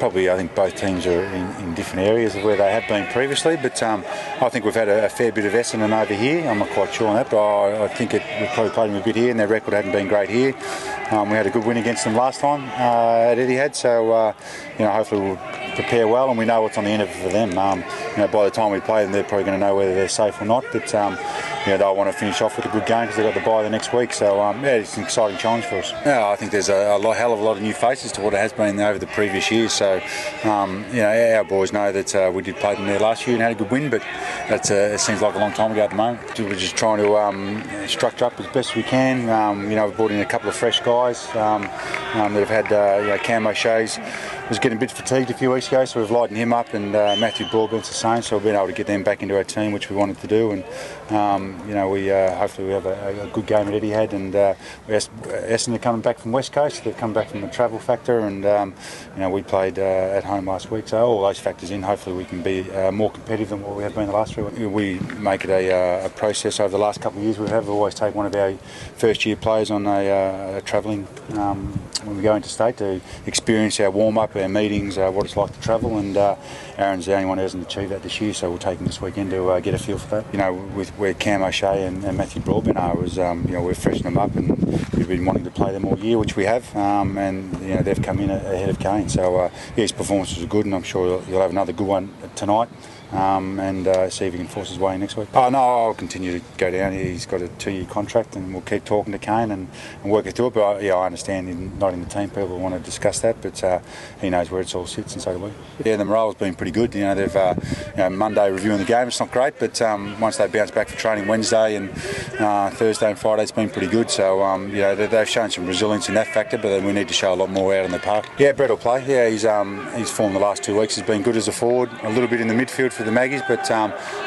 probably I think both teams are in different areas of where they have been previously, but I think we've had a fair bit of Essendon over here. I'm not quite sure on that, but I think we've probably played them a bit here, and their record hadn't been great here. We had a good win against them last time at Etihad, so hopefully we'll prepare well, and we know what's on the end of it for them. By the time we play them, they're probably going to know whether they're safe or not, but they'll want to finish off with a good game because they've got the bye the next week, so it's an exciting challenge for us. I think there's a hell of a lot of new faces to what it has been over the previous years, so our boys know that we did play them there last year and had a good win, but it seems like a long time ago at the moment. We're just trying to structure up as best we can. We've brought in a couple of fresh guys that have had Cam O'Shea's was getting a bit fatigued a few weeks ago, so we've lightened him up, and Matthew Broadbent's the same, so we've been able to get them back into our team, which we wanted to do, and we hopefully we have a good game at Etihad, and Essendon are coming back from West Coast. They've come back from the travel factor, and we played at home last week, so all those factors in, hopefully we can be more competitive than what we have been the last 3 weeks. We make it a process over the last couple of years. We have always taken one of our first year players on a travelling when we go into state to experience our warm-up, our meetings, what it's like to travel, and Aaron's the only one who hasn't achieved that this year, so we'll take him this weekend to get a feel for that. With where Cam O'Shea and Matthew Broadbent are, we're freshening them up, and we've been wanting to play them all year, which we have, and they've come in ahead of Kane, so his performances are good, and I'm sure he'll have another good one tonight. And see if he can force his way in next week. Oh no, I'll continue to go down. He's got a 2-year contract, and we'll keep talking to Kane and work it through it. But I understand he's not in the team. People want to discuss that, but he knows where it all sits, and so do we. Yeah, the morale's been pretty good. They've Monday reviewing the game. It's not great, but once they bounce back for training Wednesday and Thursday and Friday, it's been pretty good. So they've shown some resilience in that factor, but we need to show a lot more out in the park. Yeah, Brett will play. Yeah, his form the last 2 weeks has been good as a forward. A little bit in the midfield for the Maggies, but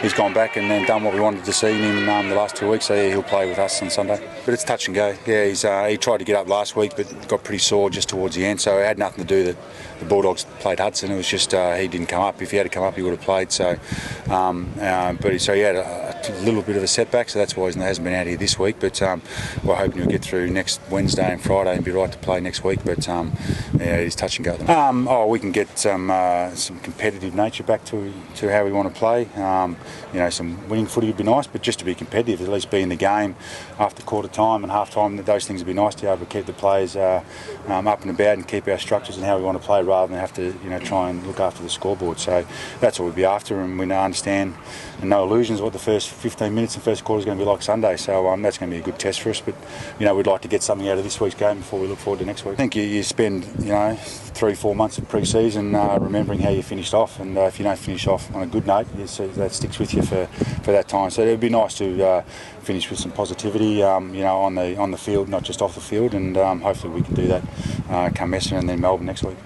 he's gone back and then done what we wanted to see in him the last 2 weeks, so yeah, he'll play with us on Sunday. But it's touch and go. Yeah, he tried to get up last week, but got pretty sore just towards the end, so it had nothing to do that the Bulldogs played Hudson. It was just he didn't come up. If he had to come up, he would have played. So, he had a little bit of a setback, so that's why he hasn't been out here this week. But we're hoping he'll get through next Wednesday and Friday and be right to play next week. But he's touch and go. We can get some competitive nature back to how we want to play. Some winning footy would be nice, but just to be competitive, at least be in the game after quarter time and half time. Those things would be nice to be able to keep the players up and about and keep our structures and how we want to play, rather than have to try and look after the scoreboard. So that's what we'd be after, and we understand and no illusions what the first 15 minutes and first quarter is going to be like Sunday. So that's going to be a good test for us. But we'd like to get something out of this week's game before we look forward to next week. I think you spend 3-4 months of pre-season remembering how you finished off, and if you don't finish off on a good note, that sticks with you for that time. So it'd be nice to finish with some positivity, on the field, not just off the field, and hopefully we can do that come Essendon and then Melbourne next week.